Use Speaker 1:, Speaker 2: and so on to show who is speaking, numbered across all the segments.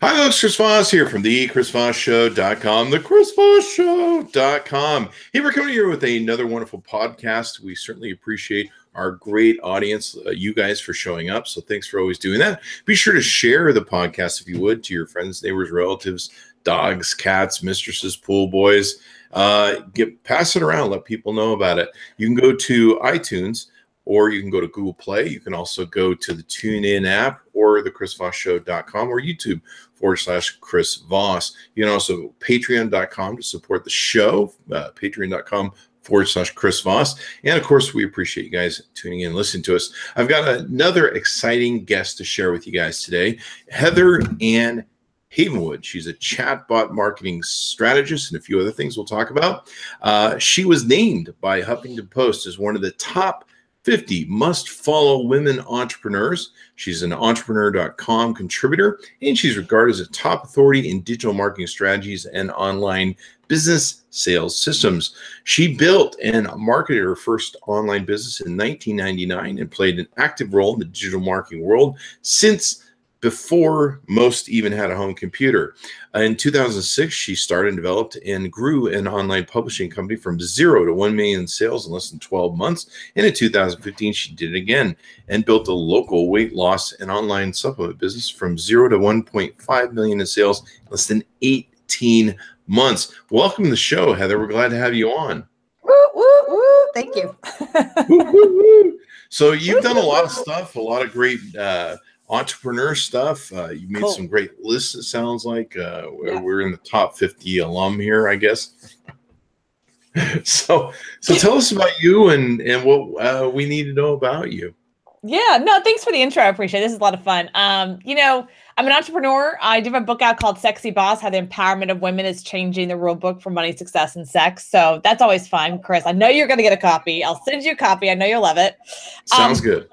Speaker 1: Hi, folks. Chris Voss here from the ChrisVossShow.com, the ChrisVossShow.com. Hey, we're coming here with another wonderful podcast. We certainly appreciate our great audience, you guys, for showing up. So thanks for always doing that. Be sure to share the podcast, if you would, to your friends, neighbors, relatives, dogs, cats, mistresses, pool boys. Pass it around. Let people know about it. You can go to iTunes, or you can go to Google Play. You can also go to the TuneIn app or the ChrisVossShow.com or YouTube/Chris Voss. You can also go Patreon.com to support the show, Patreon.com/Chris Voss. And of course, we appreciate you guys tuning in and listening to us. I've got another exciting guest to share with you guys today, Heather Ann Havenwood. She's a chatbot marketing strategist and a few other things we'll talk about. She was named by Huffington Post as one of the top 50 must-follow women entrepreneurs. She's an entrepreneur.com contributor, and she's regarded as a top authority in digital marketing strategies and online business sales systems. She built and marketed her first online business in 1999 and played an active role in the digital marketing world since before most even had a home computer. In 2006, she started and developed and grew an online publishing company from 0 to 1 million in sales in less than 12 months. And in 2015, she did it again and built a local weight loss and online supplement business from 0 to 1.5 million in sales in less than 18 months. Welcome to the show, Heather. We're glad to have you on.
Speaker 2: Woo, woo, woo. Thank you.
Speaker 1: Woo, woo, woo. So you've done a lot of stuff, a lot of great entrepreneur stuff. You made some great lists, it sounds like. We're in the top 50 alum here, I guess. So tell us about you and what we need to know about you.
Speaker 2: Yeah, no, thanks for the intro. I appreciate it. This is a lot of fun. You know, I'm an entrepreneur. I do have a book out called Sexy Boss, How the Empowerment of Women is Changing the Rule Book for Money, Success, and Sex. So that's always fun, Chris. I know you're going to get a copy. I'll send you a copy. I know you'll love it.
Speaker 1: Sounds good.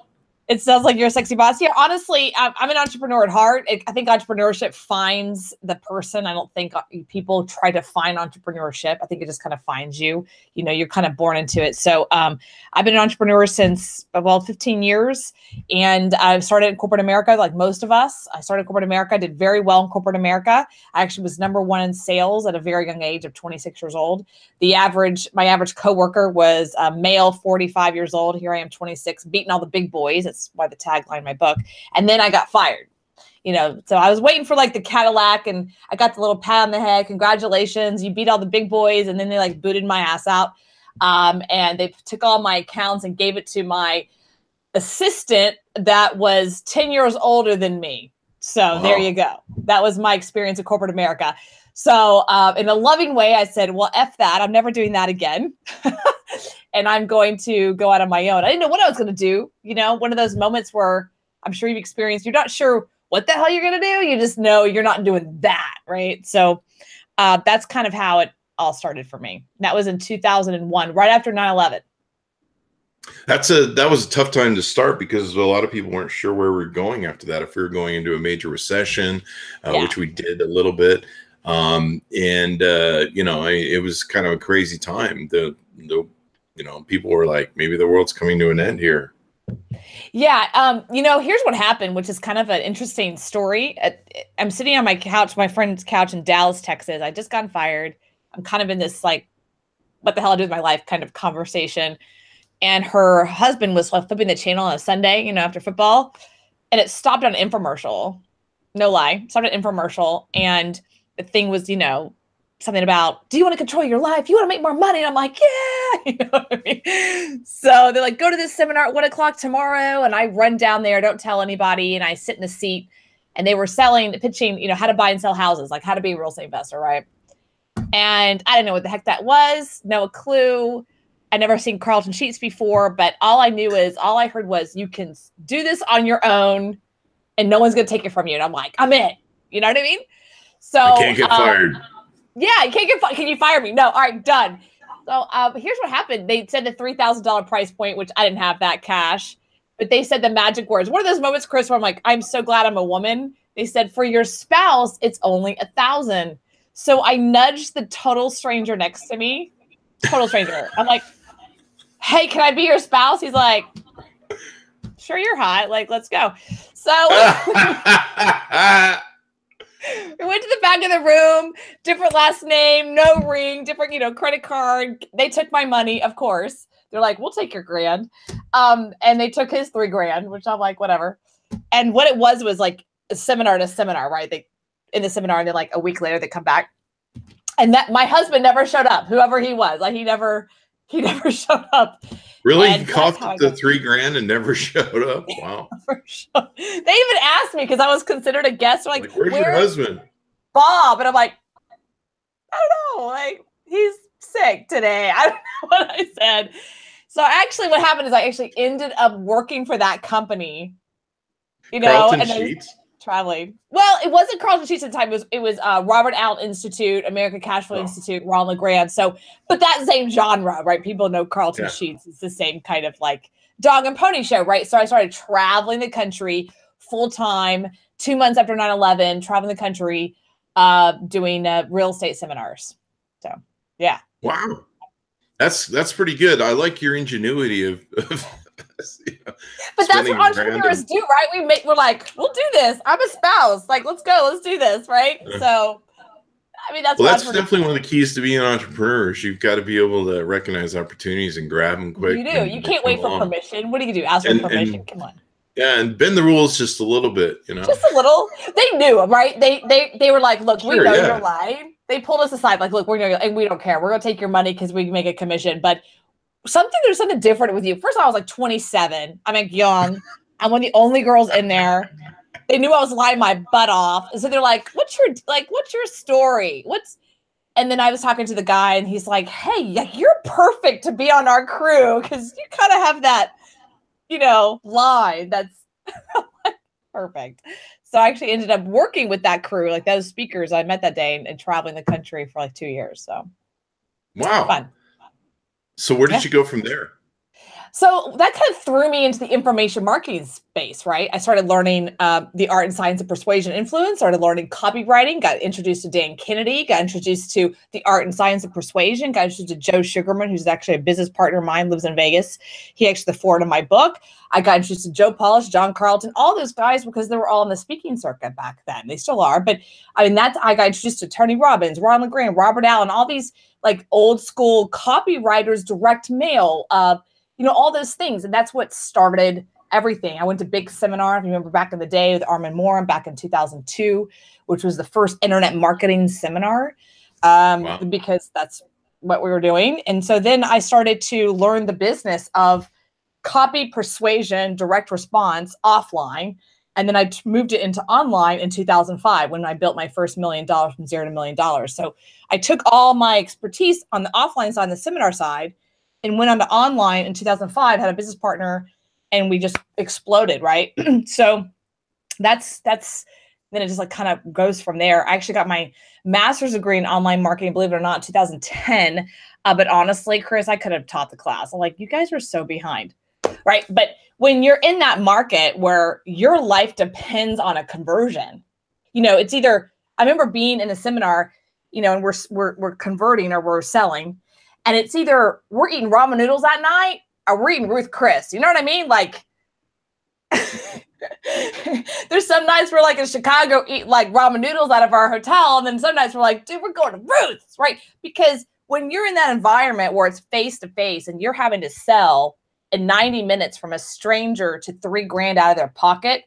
Speaker 2: It sounds like you're a sexy boss. Yeah, honestly, I'm an entrepreneur at heart. I think entrepreneurship finds the person. I don't think people try to find entrepreneurship. I think it just kind of finds you. You know, you're kind of born into it. So I've been an entrepreneur since, 15 years. And I've started in corporate America, like most of us. I started in corporate America. I did very well in corporate America. I actually was #1 in sales at a very young age of 26 years old. My average coworker was a male, 45 years old. Here I am, 26, beating all the big boys. That's why the tagline of my book. And then I got fired, you know, so I was waiting for like the Cadillac and I got the little pat on the head. Congratulations. You beat all the big boys. And then they like booted my ass out. And they took all my accounts and gave it to my assistant that was 10 years older than me. So There you go. That was my experience in corporate America. So in a loving way, I said, well, F that. I'm never doing that again. And I'm going to go out on my own. I didn't know what I was going to do. You know, one of those moments where I'm sure you've experienced, you're not sure what the hell you're going to do. You just know you're not doing that. Right. So that's kind of how it all started for me. That was in 2001, right after 9/11.
Speaker 1: That was a tough time to start because a lot of people weren't sure where we were going after that. If we were going into a major recession, which we did a little bit. You know, it was kind of a crazy time. You know, people were like, maybe the world's coming to an end here.
Speaker 2: Yeah. You know, here's what happened, which is kind of an interesting story. I'm sitting on my couch, my friend's couch in Dallas, Texas. I just got fired. I'm kind of in this, like, what the hell I do with my life kind of conversation. And her husband was flipping the channel on a Sunday, you know, after football. And it stopped on an infomercial. No lie. Stopped an infomercial. And the thing was, you know, something about, do you want to control your life? You want to make more money? And I'm like, yeah. You know what I mean? So they're like, go to this seminar at 1:00 tomorrow. And I run down there, don't tell anybody. And I sit in the seat and they were pitching, you know, how to buy and sell houses, like how to be a real estate investor. Right. And I didn't know what the heck that was. No clue. I'd never seen Carlton Sheets before, but all I heard was you can do this on your own and no one's going to take it from you. And I'm like, I'm in. You know what I mean? So
Speaker 1: I can't get fired.
Speaker 2: Yeah, you can't get fired. Can you fire me? No. All right, done. So here's what happened. They said the $3,000 price point, which I didn't have that cash, but they said the magic words. One of those moments, Chris, where I'm like, I'm so glad I'm a woman. They said for your spouse, it's only $1,000. So I nudged the total stranger next to me. Total stranger. I'm like, hey, can I be your spouse? He's like, sure, you're hot. Like, let's go. So We went to the back of the room, different last name, no ring, different, credit card. They took my money, of course. They're like, we'll take your grand. And they took his $3,000, which I'm like, whatever. And what it was like a seminar to seminar, right? They in the seminar, and then like a week later they come back. And that my husband never showed up, whoever he was. Like he never showed up.
Speaker 1: Really? He coughed up the $3,000 and never showed up? Wow.
Speaker 2: For sure. They even asked me because I was considered a guest. Like,
Speaker 1: where's your husband?
Speaker 2: Bob. And I'm like, I don't know. Like, he's sick today. I don't know what I said. So actually what happened is I actually ended up working for that company.
Speaker 1: Carlton Sheets?
Speaker 2: Traveling. Well, it wasn't Carlton Sheets at the time. It was Robert Allen Institute, American Cash Flow Institute, Ron LeGrand. So, but that same genre, right? People know Carlton Sheets. It's the same kind of like dog and pony show, right? So I started traveling the country full time, 2 months after 9/11, traveling the country, doing real estate seminars. So, yeah.
Speaker 1: Wow. That's pretty good. I like your ingenuity of
Speaker 2: but that's what entrepreneurs do, right? We're like, we'll do this. I'm a spouse. Like, let's go. Let's do this, right? So, I mean, that's
Speaker 1: definitely one of the keys to being an entrepreneur. You've got to be able to recognize opportunities and grab them quick.
Speaker 2: You do. You can't wait for permission. What do you do? Ask for permission. Come on.
Speaker 1: Yeah, and bend the rules just a little bit,
Speaker 2: Just a little. They knew, right? They were like, look, we know you're lying. They pulled us aside, like, look, and we don't care. We're gonna take your money because we can make a commission, but there's something different with you. First of all, I was like 27. I'm like young. I'm one of the only girls in there. They knew I was lying my butt off. And so they're like, what's your story? And then I was talking to the guy and he's like, hey, you're perfect to be on our crew because you kind of have that, line that's perfect. So I actually ended up working with that crew, like those speakers I met that day and traveling the country for like 2 years. So
Speaker 1: wow.
Speaker 2: Fun.
Speaker 1: So where did you go from there?
Speaker 2: So that kind of threw me into the information marketing space, right? I started learning the art and science of persuasion influence, started learning copywriting, got introduced to Dan Kennedy, got introduced to the art and science of persuasion, got introduced to Joe Sugarman, who's actually a business partner of mine, lives in Vegas. He actually the forward of my book. I got introduced to Joe Polish, John Carlton, all those guys because they were all in the speaking circuit back then. They still are. But I mean, I got introduced to Tony Robbins, Ron LeGrand, Robert Allen, all these like old school copywriters, direct mail, all those things. And that's what started everything. I went to big seminar, if you remember back in the day with Armin Morin back in 2002, which was the first internet marketing seminar because that's what we were doing. And so then I started to learn the business of copy, persuasion, direct response offline. And then I moved it into online in 2005 when I built my first $1 million from $0 to $1 million. So I took all my expertise on the offline side and the seminar side and went on to online in 2005, had a business partner, and we just exploded, right? So that's then it just like kind of goes from there. I actually got my master's degree in online marketing, believe it or not, in 2010. But honestly, Chris, I could have taught the class. I'm like, you guys are so behind, right? But when you're in that market where your life depends on a conversion, it's either, I remember being in a seminar, and we're converting or we're selling, and it's either we're eating ramen noodles that night or we're eating Ruth Chris. You know what I mean? Like, there's some nights we're like in Chicago eat like ramen noodles out of our hotel. And then some nights we're like, dude, we're going to Ruth's, right? Because when you're in that environment where it's face to face and you're having to sell in 90 minutes from a stranger to $3,000 out of their pocket,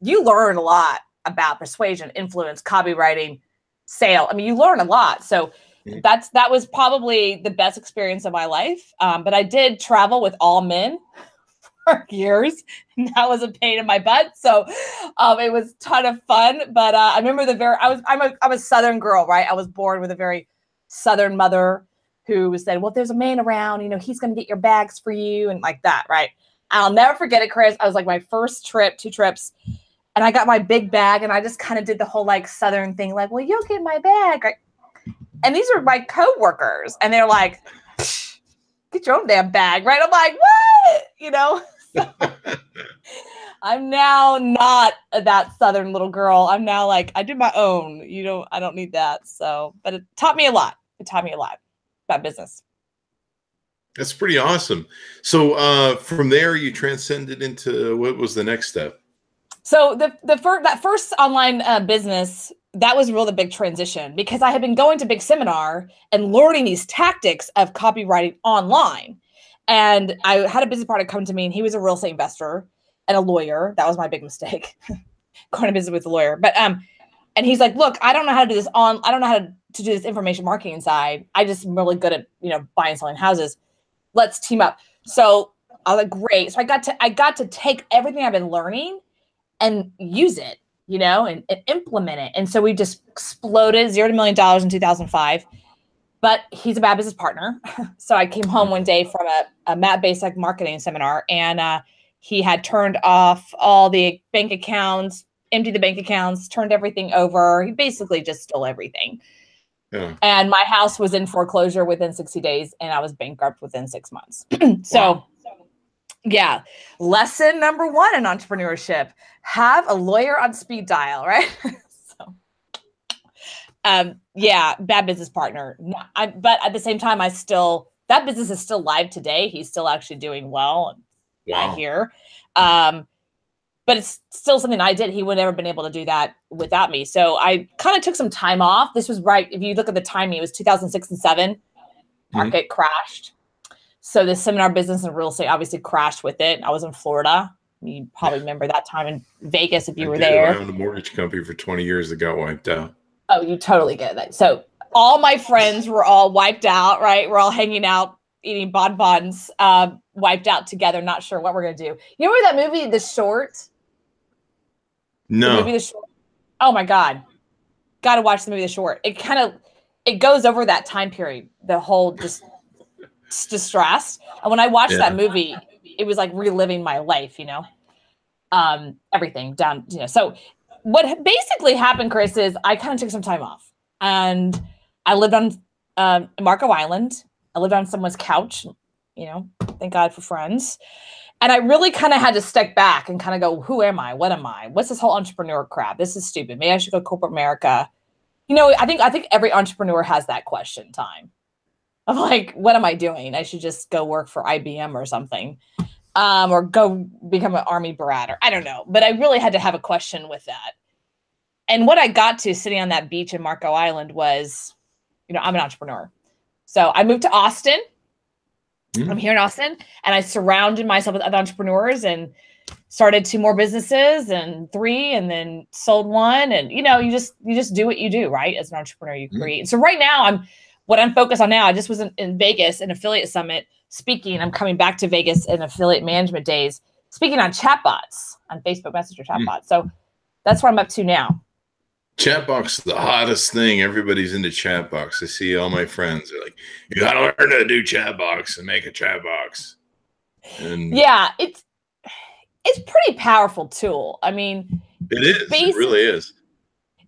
Speaker 2: you learn a lot about persuasion, influence, copywriting, sale. I mean, you learn a lot. So that was probably the best experience of my life. But I did travel with all men for years, and that was a pain in my butt. So it was a ton of fun. But I remember I'm a Southern girl, right? I was born with a very Southern mother who said, well, if there's a man around, he's going to get your bags for you and like that, right? I'll never forget it, Chris. I was like my first trip, 2 trips, and I got my big bag, and I just kind of did the whole like Southern thing, like, well, you'll get my bag, right? And these are my coworkers, and they're like, get your own damn bag, right? I'm like, what? So I'm now not that Southern little girl. I'm now like, I do my own. I don't need that. So, but it taught me a lot. About business.
Speaker 1: That's pretty awesome. So from there, you transcended into what was the next step?
Speaker 2: So that first online business that was really the big transition, because I had been going to big seminar and learning these tactics of copywriting online. And I had a business partner come to me, and he was a real estate investor and a lawyer. That was my big mistake, going to business with a lawyer. But and he's like, look, I don't know how to do this I don't know how to do this information marketing side. I just am really good at, buying and selling houses. Let's team up. So I was like, great. So I got to take everything I've been learning and use it, and implement it. And so we just exploded $0 to $1 million in 2005. But he's a bad business partner. So I came home one day from a Matt Basic marketing seminar, and he had turned off all the bank accounts, emptied the bank accounts, turned everything over. He basically just stole everything. Yeah. And my house was in foreclosure within 60 days, and I was bankrupt within 6 months. So, yeah. Lesson number 1 in entrepreneurship: have a lawyer on speed dial, right? Yeah, bad business partner. But at the same time, that business is still live today. He's still actually doing well. Wow. I hear. But it's still something I did. He would never been able to do that without me. So I kind of took some time off. This was right. If you look at the timing, it was 2006 and 2007. Market crashed. So the seminar business and real estate obviously crashed with it. I was in Florida. You probably remember that time in Vegas if you were there.
Speaker 1: I owned a mortgage company for 20 years that got wiped out.
Speaker 2: Oh, you totally get that. So all my friends were all wiped out, right? We're all hanging out, eating bonbons, wiped out together, not sure what we're going to do. You remember that movie, The Short?
Speaker 1: No.
Speaker 2: The movie, The Short? Oh, my God. Got to watch the movie, The Short. It goes over that time period, the whole distress. And when I watched that movie, it was like reliving my life, everything down, So what basically happened, Chris, is I kind of took some time off, and I lived on Marco Island. I lived on someone's couch, thank God for friends. And I really kind of had to step back and kind of go, who am I? What am I? What's this whole entrepreneur crap? This is stupid. Maybe I should go corporate America. I think every entrepreneur has that question time of like, what am I doing? I should just go work for IBM or something. Or go become an army brat, or I don't know. But I really had to have a question with that. And what I got to sitting on that beach in Marco Island was, I'm an entrepreneur. So I moved to Austin. I'm here in Austin, and I surrounded myself with other entrepreneurs and started 2 more businesses and 3, and then sold 1. And, you just do what you do, right? As an entrepreneur, you create. So right now what I'm focused on now, I just was in Vegas, an affiliate summit, speaking. I'm coming back to Vegas in affiliate management days, speaking on chatbots, on Facebook Messenger chatbots. So that's what I'm up to now.
Speaker 1: Chatbots is the hottest thing. Everybody's into chatbots. I see all my friends are like, you got to learn how to do chatbots and make a chatbox. And
Speaker 2: yeah, it's pretty powerful tool. I mean,
Speaker 1: it is. It really is.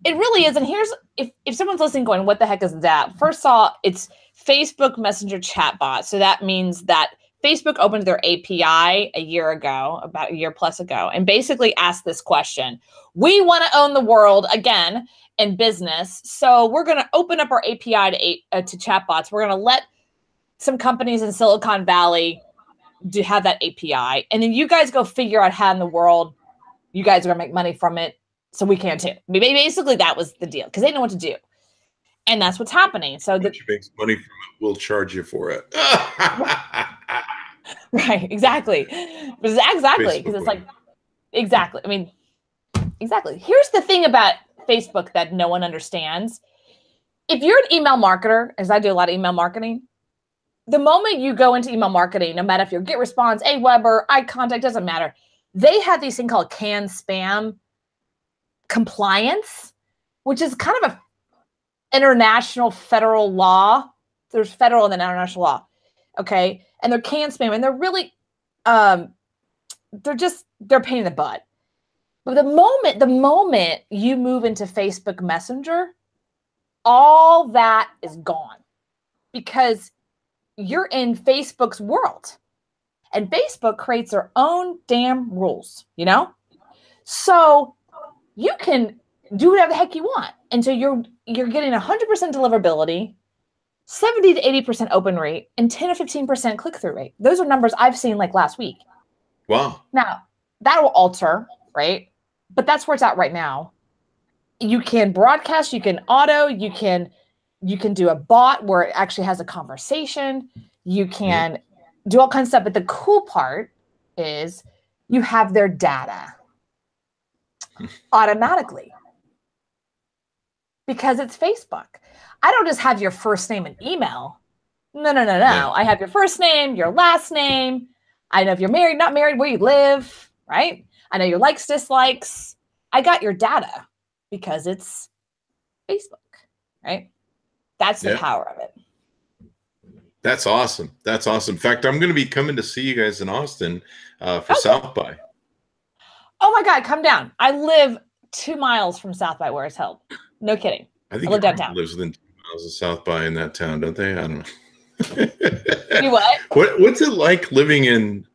Speaker 2: It really is. And here's, if someone's listening going, what the heck is that? First of all, it's Facebook Messenger chatbot. So that means that Facebook opened their API a year ago, about a year plus ago, and basically asked this question. We want to own the world again in business. So we're going to open up our API to chatbots. We're going to let some companies in Silicon Valley have that API. And then you guys go figure out how in the world you guys are going to make money from it. So we can too. Basically, that was the deal, because they know what to do. And that's what's happening. So
Speaker 1: that makes money from it, we'll charge you for it.
Speaker 2: Right, exactly. Exactly. Because it's like, exactly. I mean, exactly. Here's the thing about Facebook that no one understands. If you're an email marketer, as I do a lot of email marketing, the moment you go into email marketing, no matter if you're GetResponse, Aweber, iContact, doesn't matter. They have these thing called canned spam compliance, which is kind of a international federal law. There's federal and then international law. Okay. And they're canned spam, and they're really, they're a pain in the butt. But the moment you move into Facebook Messenger, all that is gone, because you're in Facebook's world, and Facebook creates their own damn rules, So you can do whatever the heck you want. And so you're getting 100% deliverability, 70 to 80% open rate, and 10 to 15% click-through rate. Those are numbers I've seen like last week.
Speaker 1: Wow.
Speaker 2: Now, that will alter, right? But that's where it's at right now. You can broadcast, you can auto, you can do a bot where it actually has a conversation. You can do all kinds of stuff. But the cool part is you have their data automatically because it's Facebook. I don't just have your first name and email. No. Yeah. I have your first name, your last name. I know if you're married, not married, where you live, right? I know your likes, dislikes. I got your data because it's Facebook, right? That's the power of it.
Speaker 1: That's awesome. That's awesome. In fact, I'm going to be coming to see you guys in Austin for South by.
Speaker 2: Oh my God, come down. I live 2 miles from South by where it's held. No kidding.
Speaker 1: I think
Speaker 2: live downtown.
Speaker 1: Lives within 2 miles of South by in that town, don't they? I don't know.
Speaker 2: You what?
Speaker 1: What's it like living in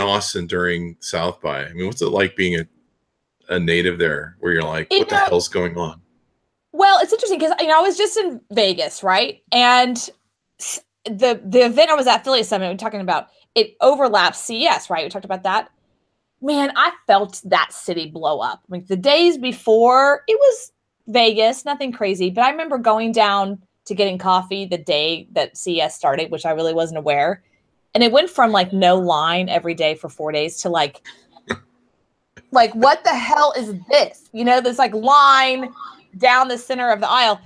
Speaker 1: Austin during South by? I mean, what's it like being a native there, where you're like, what the hell's going on?
Speaker 2: Well, it's interesting because I was just in Vegas, right? And the event I was at, Affiliate Summit, we're talking about, it overlaps CES, right? We talked about that. Man, I felt that city blow up. Like the days before, it was Vegas, nothing crazy. But I remember going down to getting coffee the day that CES started, which I really wasn't aware. And it went from like no line every day for 4 days to like what the hell is this? There's like line down the center of the aisle.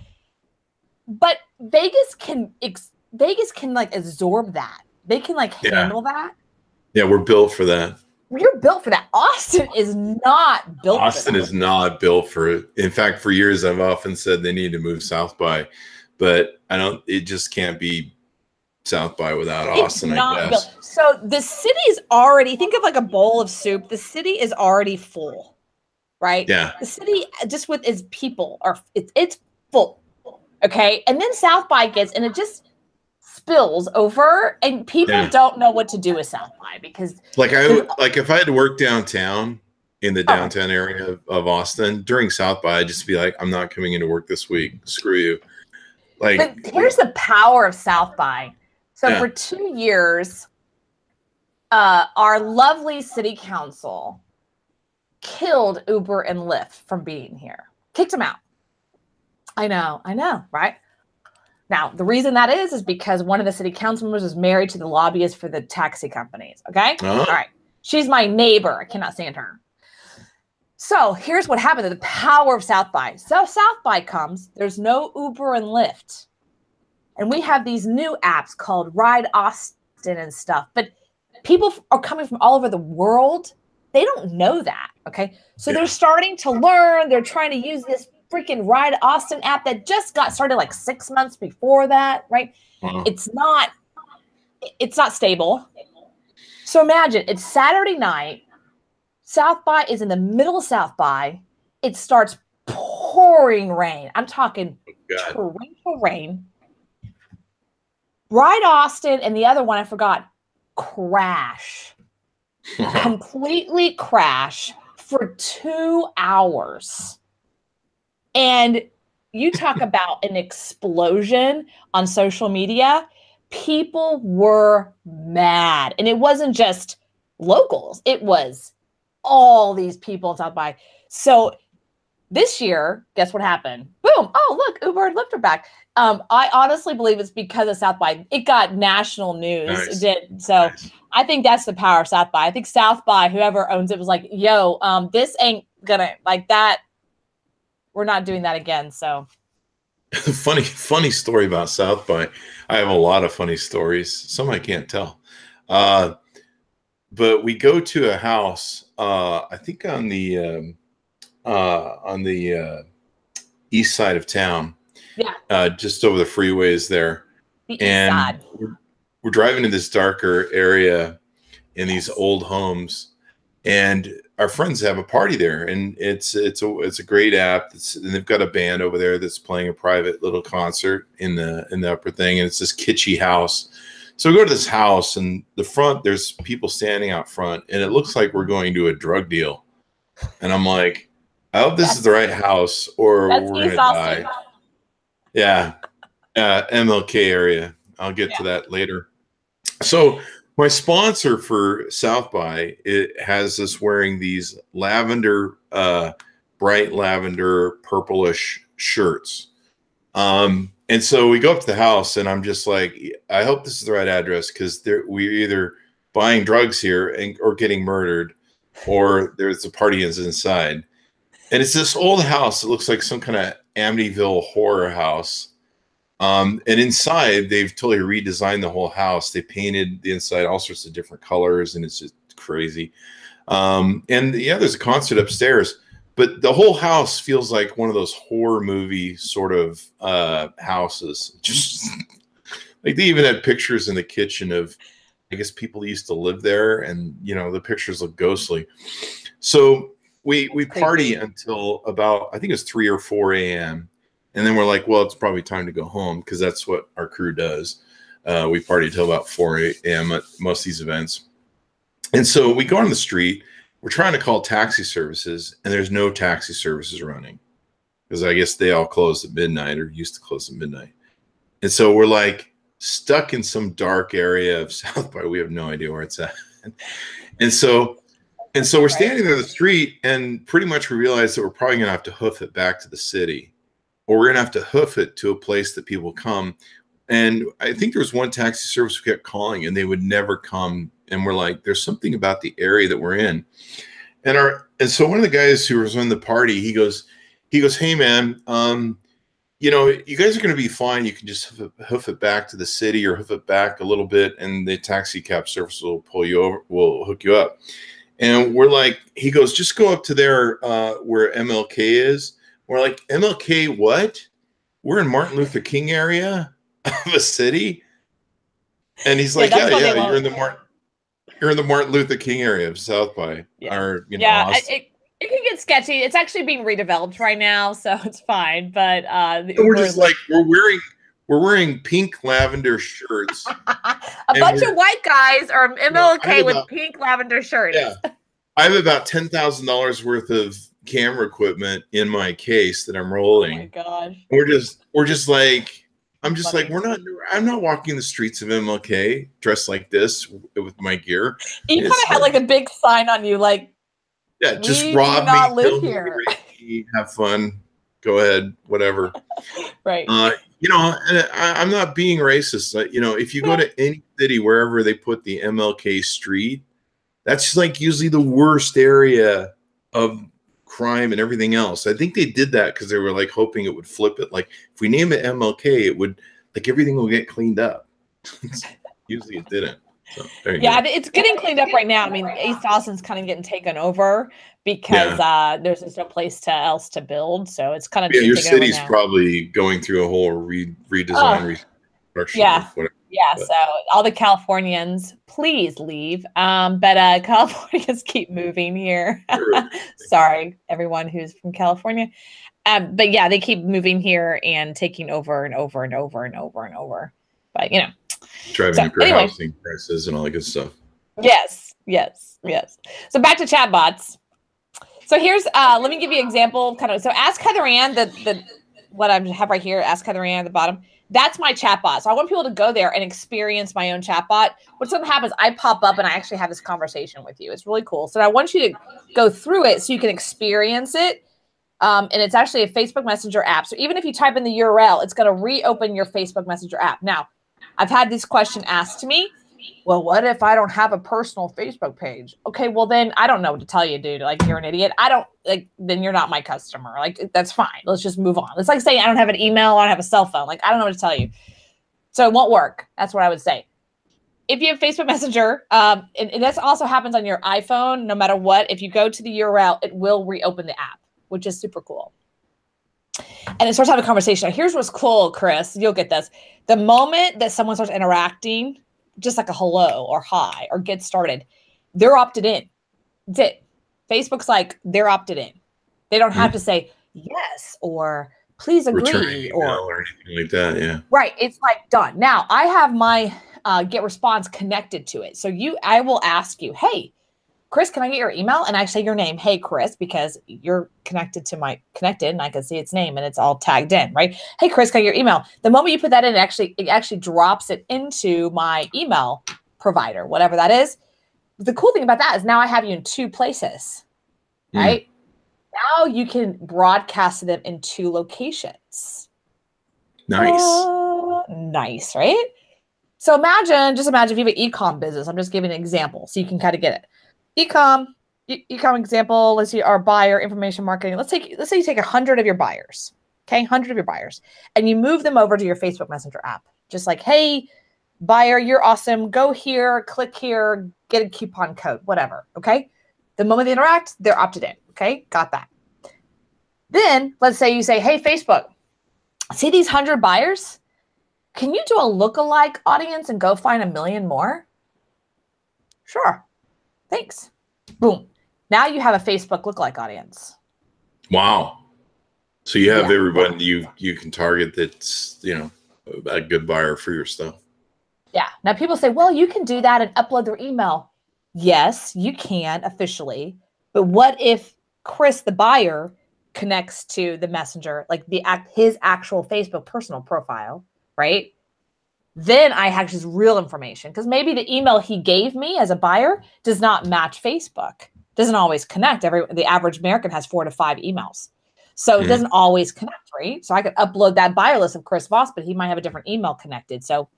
Speaker 2: But Vegas can like absorb that. They can like handle that.
Speaker 1: Yeah, we're built for that.
Speaker 2: You're built for that. Austin is not built for that.
Speaker 1: Austin is not built for it. In fact, for years I've often said they need to move South by, but it just can't be South by without Austin, I guess.
Speaker 2: Built. So the city is already, think of like a bowl of soup. The city is already full, right?
Speaker 1: Yeah.
Speaker 2: The city just with its people it's full. Okay. And then South by gets, and it just spills over, and people don't know what to do with South by because
Speaker 1: if I had to work downtown in the downtown area of Austin during South by, I'd just be like, I'm not coming into work this week. Screw you.
Speaker 2: But here's the power of South by. So for 2 years, our lovely city council killed Uber and Lyft from being here. Kicked them out. I know, right? Now, the reason that is because one of the city council members is married to the lobbyist for the taxi companies, okay? All right. She's my neighbor. I cannot stand her. So here's what happened. The power of South by. So South by comes. There's no Uber and Lyft. And we have these new apps called Ride Austin and stuff. But people are coming from all over the world. They don't know that, okay? So they're starting to learn. They're trying to use this freaking Ride Austin app that just got started like 6 months before that, right? It's not stable. So imagine it's Saturday night. South by is in the middle of South by. It starts pouring rain. I'm talking torrential rain. Ride Austin and the other one I forgot crash. Completely crash for 2 hours. And you talk about an explosion on social media. People were mad. And it wasn't just locals. It was all these people in South by. So this year, guess what happened? Boom. Oh, look, Uber and Lyft are back. I honestly believe it's because of South by. It got national news.
Speaker 1: Nice.
Speaker 2: It did. So I think that's the power of South by. I think South by, whoever owns it, was like, yo, this ain't gonna like that. We're not doing that again. So
Speaker 1: funny story about South by. I have a lot of funny stories. Some I can't tell. But we go to a house, I think on the east side of town. Yeah. Just over the freeways there. And we're driving in this darker area in these old homes, and our friends have a party there, and it's a great app. And they've got a band over there that's playing a private little concert in the upper thing, and it's this kitschy house. So we go to this house, and the front, there's people standing out front, and it looks like we're going to a drug deal. And I'm like, I hope this is the right house, or we're gonna die. Yeah, MLK area. I'll get to that later. So my sponsor for South by, it has us wearing these lavender bright lavender, purplish shirts. And so we go up to the house, and I'm just like, I hope this is the right address, because we're either buying drugs here or getting murdered, or there's a party is inside. And it's this old house. It looks like some kind of Amityville horror house. And inside, they've totally redesigned the whole house. They painted the inside all sorts of different colors, and it's just crazy. And yeah, there's a concert upstairs. But the whole house feels like one of those horror movie sort of houses. Just like they even had pictures in the kitchen of, I guess, people used to live there, and you know, the pictures look ghostly. So we party until about, I think it was 3 or 4 a.m. And then we're like, well, it's probably time to go home, because that's what our crew does. We party till about 4 a.m. at most of these events. And so we go on the street. We're trying to call taxi services, and there's no taxi services running, because I guess they all close at midnight, or used to close at midnight. And so we're like stuck in some dark area of South by. We have no idea where it's at. And so we're standing there in the street, and pretty much we realize that we're probably going to have to hoof it back to the city, or we're going to have to hoof it to a place that people come. And I think there was one taxi service we kept calling, and they would never come. And we're like, there's something about the area that we're in. And so one of the guys who was on the party, he goes, hey man, you know, you guys are going to be fine. You can just hoof it back to the city, or hoof it back a little bit, and the taxi cab service will pull you over, will hook you up. And we're like, he goes, just go up to there where MLK is. We're like, MLK what? We're in Martin Luther King area of a city. And he's like, yeah, you're in the Martin Luther King area of South by.
Speaker 2: Yeah,
Speaker 1: or, you know,
Speaker 2: yeah, it can get sketchy. It's actually being redeveloped right now, so it's fine. But
Speaker 1: we're just like, we're wearing pink lavender shirts.
Speaker 2: A bunch of white guys are MLK with pink lavender shirts.
Speaker 1: Yeah, I have about $10,000 worth of camera equipment in my case that I'm rolling.
Speaker 2: Oh my gosh.
Speaker 1: We're just like, I'm just like, I'm not walking the streets of MLK dressed like this with my gear.
Speaker 2: You kind of had like a big sign on you, like,
Speaker 1: yeah, just rob me, kill me, have fun, go ahead, whatever.
Speaker 2: Right.
Speaker 1: You know, I'm not being racist. You know, if you go to any city, wherever they put the MLK street, that's like usually the worst area of crime and everything else. I think they did that because they were like hoping it would flip it. Like if we name it MLK, it would, like, everything will get cleaned up. Usually it didn't. So,
Speaker 2: yeah, it's getting cleaned up right now. I mean, East Austin's kind of getting taken over because there's just no place else to build. So it's kind of
Speaker 1: your city's probably going through a whole redesign, restructure.
Speaker 2: Yeah, so all the Californians, please leave. But Californians keep moving here. Sorry, everyone who's from California. But yeah, they keep moving here and taking over and over and over and over and over. But you know,
Speaker 1: driving up your housing prices and all that good stuff.
Speaker 2: Yes. So back to chatbots. So here's let me give you an example. Kind of. So ask Heather Ann, the what I have right here. Ask Heather Ann at the bottom. That's my chatbot. So I want people to go there and experience my own chatbot. What's going to happen is I pop up and I actually have this conversation with you. It's really cool. So I want you to go through it so you can experience it. And it's actually a Facebook Messenger app. So even if you type in the URL, it's going to reopen your Facebook Messenger app. Now, I've had this question asked to me. Well, what if I don't have a personal Facebook page? Okay, well then I don't know what to tell you, dude. Like, you're an idiot. Then you're not my customer. Like, that's fine. Let's just move on. It's like saying I don't have an email, I don't have a cell phone. Like, I don't know what to tell you. So it won't work. That's what I would say. If you have Facebook Messenger, and this also happens on your iPhone, no matter what, if you go to the URL, it will reopen the app, which is super cool. And it starts having a conversation. Now, here's what's cool, Chris. You'll get this. The moment that someone starts interacting, just like a hello or hi or get started, they're opted in. That's it. Facebook's like, they're opted in. They don't have to say yes or please agree
Speaker 1: or anything like that. Yeah.
Speaker 2: Right. It's like done. Now I have my get response connected to it. So I will ask you, hey, Chris, can I get your email? And I say your name. Hey, Chris, because you're connected and I can see its name and it's all tagged in, right? Hey, Chris, can I get your email? The moment you put that in, it actually drops it into my email provider, whatever that is. The cool thing about that is now I have you in two places, right? now you can broadcast them in 2 locations.
Speaker 1: Nice.
Speaker 2: Nice, right? So just imagine if you have an e-com business. I'm just giving an example so you can kind of get it. E-com example, let's see, our buyer information marketing. Let's say you take 100 of your buyers, okay? 100 of your buyers, and you move them over to your Facebook Messenger app. Just like, hey, buyer, you're awesome. Go here, click here, get a coupon code, whatever, okay? The moment they interact, they're opted in, okay? Got that. Then let's say you say, hey, Facebook, see these 100 buyers? Can you do a lookalike audience and go find 1 million more? Sure. Thanks. Boom. Now you have a Facebook lookalike audience.
Speaker 1: Wow. So you have everybody you can target that's, you know, a good buyer for your stuff.
Speaker 2: Yeah. Now people say, well, you can do that and upload their email. Yes, you can officially. But what if Chris, the buyer, connects to the messenger, like his actual Facebook personal profile, right? Then I have his real information, because maybe the email he gave me as a buyer does not match Facebook. Doesn't always connect. The average American has 4 to 5 emails. So it doesn't always connect, right? So I could upload that buyer list of Chris Voss, but he might have a different email connected. So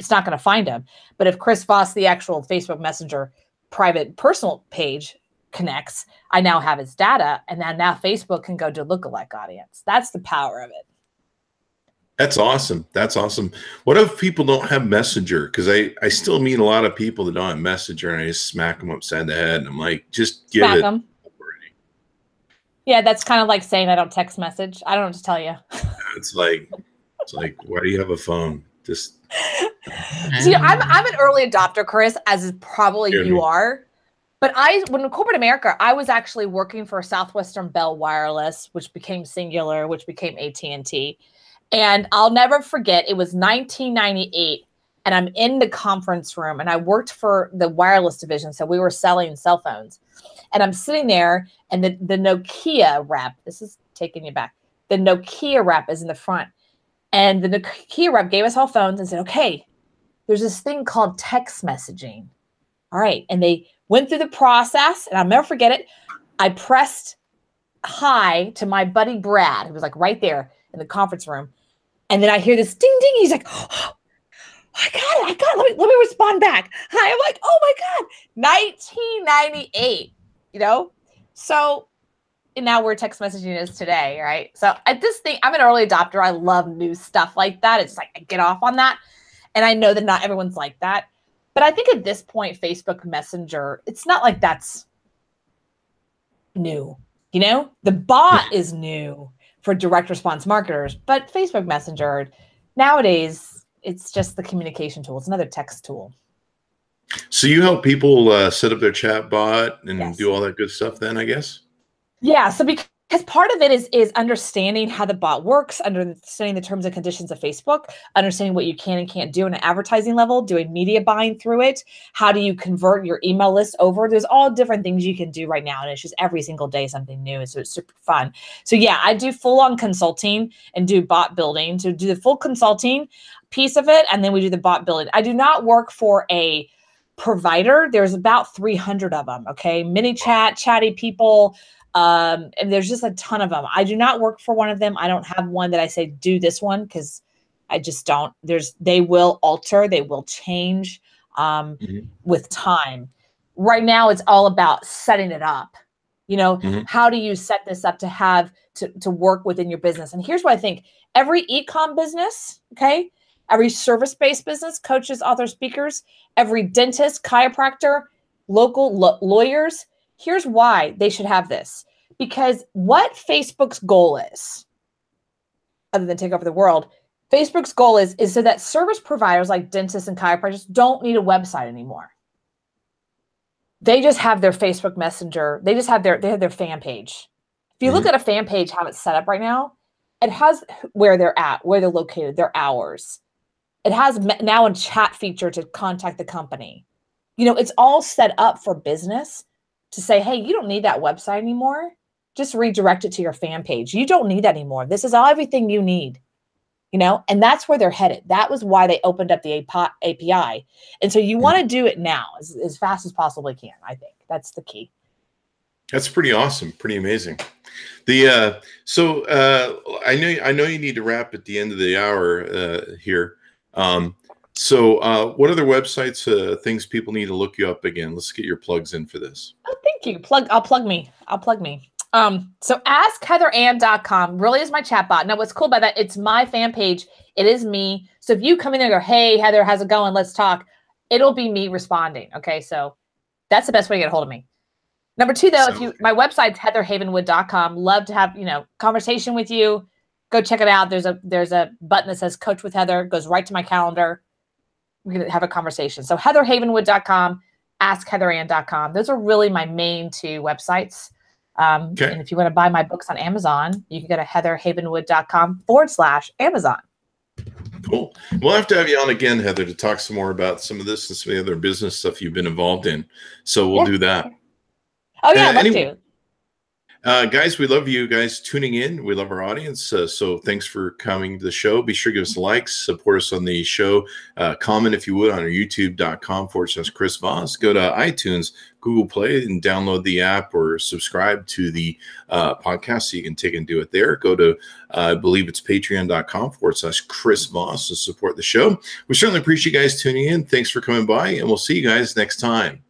Speaker 2: it's not going to find him. But if Chris Voss, the actual Facebook Messenger private personal page, connects, I now have his data, and now Facebook can go to lookalike audience. That's the power of it.
Speaker 1: That's awesome. That's awesome. What if people don't have Messenger? Because I still meet a lot of people that don't have Messenger, and I just smack them upside the head, and I'm like, just give it. Them.
Speaker 2: Yeah, that's kind of like saying I don't text message. I don't know what to tell you.
Speaker 1: It's like, why do you have a phone? Just.
Speaker 2: See, I'm an early adopter, Chris, as is probably you are. But when in corporate America, I was actually working for Southwestern Bell Wireless, which became Singular, which became AT&T. And I'll never forget, it was 1998, and I'm in the conference room, and I worked for the wireless division, so we were selling cell phones. And I'm sitting there, and the Nokia rep, this is taking you back, the Nokia rep is in the front. And the Nokia rep gave us all phones and said, okay, there's this thing called text messaging. All right, and they went through the process, and I'll never forget it. I pressed hi to my buddy Brad, who was like right there in the conference room. And then I hear this ding, ding. He's like, oh, I got it. Let me respond back. Hi. I'm like, oh my God, 1998, you know? So and now where text messaging is today, right? So I just think I'm an early adopter. I love new stuff like that. It's like I get off on that. And I know that not everyone's like that. But I think at this point, Facebook Messenger, it's not like that's new. You know, the bot is new for direct response marketers, but Facebook Messenger nowadays, it's just the communication tool. It's another text tool.
Speaker 1: So you help people set up their chat bot and do all that good stuff then, I guess? Yeah.
Speaker 2: So because part of it is understanding how the bot works, understanding the terms and conditions of Facebook, understanding what you can and can't do on an advertising level, doing media buying through it. How do you convert your email list over? There's all different things you can do right now. And it's just every single day something new. So it's super fun. So yeah, I do full on consulting and do bot building. So do the full consulting piece of it. And then we do the bot building. I do not work for a provider. There's about 300 of them. Okay. ManyChat, chatty people. And there's just a ton of them. I do not work for one of them. I don't have one that I say, do this one, because I just don't. They will alter, they will change with time. Right now, it's all about setting it up. You know, how do you set this up to have to work within your business? And here's what I think. Every e-com business, okay, every service-based business, coaches, authors, speakers, every dentist, chiropractor, local lawyers, here's why they should have this. Because what Facebook's goal is, other than take over the world, Facebook's goal is so that service providers like dentists and chiropractors don't need a website anymore. They just have their Facebook Messenger. They have their fan page. If you look at a fan page, how it's set up right now, it has where they're at, where they're located, their hours. It has now a chat feature to contact the company. You know, it's all set up for business to say, hey, you don't need that website anymore. Just redirect it to your fan page. You don't need that anymore. This is everything you need, you know, and that's where they're headed. That was why they opened up the API. And so you want to do it now as fast as possibly can. I think that's the key.
Speaker 1: That's pretty awesome. Pretty amazing. I know you need to wrap at the end of the hour here. So what other websites, things people need to look you up again? Let's get your plugs in for this.
Speaker 2: Oh, thank you. I'll plug me. So askheatherann.com really is my chatbot. Now, what's cool about that, it's my fan page. It is me. So if you come in there and go, hey, Heather, how's it going? Let's talk. It'll be me responding. Okay. So that's the best way to get a hold of me. Number two, though, my website's heatherhavenwood.com. Love to have, conversation with you. Go check it out. There's a button that says Coach with Heather. It goes right to my calendar. We're going to have a conversation. So heatherhavenwood.com, askheatherann.com. Those are really my main two websites. And if you want to buy my books on Amazon, you can go to heatherhavenwood.com/Amazon.
Speaker 1: Cool. We'll have to have you on again, Heather, to talk some more about some of this and some of the other business stuff you've been involved in. So we'll do that.
Speaker 2: Oh, yeah, I'd love to.
Speaker 1: Guys, we love you guys tuning in. We love our audience. So thanks for coming to the show. Be sure to give us likes, support us on the show. Comment, if you would, on our youtube.com/Chris Voss. Go to iTunes, Google Play, and download the app or subscribe to the podcast so you can take and do it there. Go to, I believe it's patreon.com/Chris Voss to support the show. We certainly appreciate you guys tuning in. Thanks for coming by, and we'll see you guys next time.